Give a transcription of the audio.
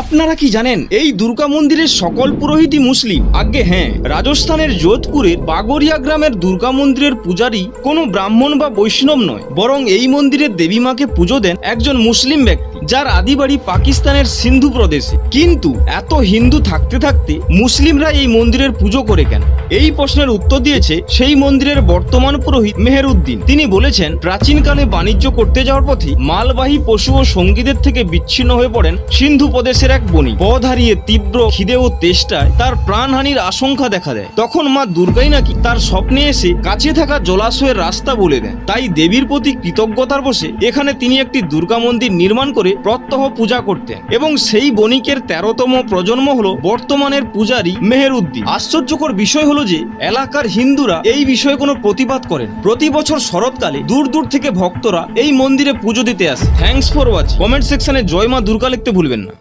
আপনারা কি জানেন এই দুর্গা মন্দিরের সকল পুরোহিতই মুসলিম? আজ্ঞে হ্যাঁ, রাজস্থানের যোধপুরের বাগরিয়া গ্রামের দুর্গা মন্দিরের পূজারী কোনো ব্রাহ্মণ বা বৈষ্ণব নয়, বরং এই মন্দিরের দেবী মাকে পুজো দেন একজন মুসলিম ব্যক্তি যার আদিবাড়ি পাকিস্তানের সিন্ধু প্রদেশে। কিন্তু এত হিন্দু থাকতে থাকতে মুসলিমরা এই মন্দিরের পুজো করে কেন? এই প্রশ্নের উত্তর দিয়েছে সেই মন্দিরের বর্তমান পুরোহিত মেহেরউদ্দিন। তিনি বলেছেন, প্রাচীনকালে বাণিজ্য করতে যাওয়ার পথে মালবাহী পশু ও সঙ্গীদের থেকে বিচ্ছিন্ন হয়ে পড়েন সিন্ধু প্রদেশের এক বণিক। পথ হারিয়ে তীব্র খিদে ও তেষ্টায় তার প্রাণহানির আশঙ্কা দেখা দেয়। তখন মা দুর্গাই নাকি তার স্বপ্নে এসে কাছে থাকা জলাশয়ের রাস্তা বলে দেন। তাই দেবীর প্রতি কৃতজ্ঞতার বশে এখানে তিনি একটি দুর্গা মন্দির নির্মাণ করে প্রত্যহ পূজা করতেন, এবং সেই বণিকের 13তম প্রজন্ম হলো বর্তমানের পূজারী মেহেরউদ্দিন। আশ্চর্যকর বিষয় হলো যে এলাকার হিন্দুরা এই বিষয়ে কোনো প্রতিবাদ করেন। প্রতি বছর শরৎকালে দূর দূর থেকে ভক্তরা এই মন্দিরে পুজো দিতে আসে। Thanks for watch. কমেন্ট সেকশনে জয় মা দুর্গা লিখতে ভুলবেন না।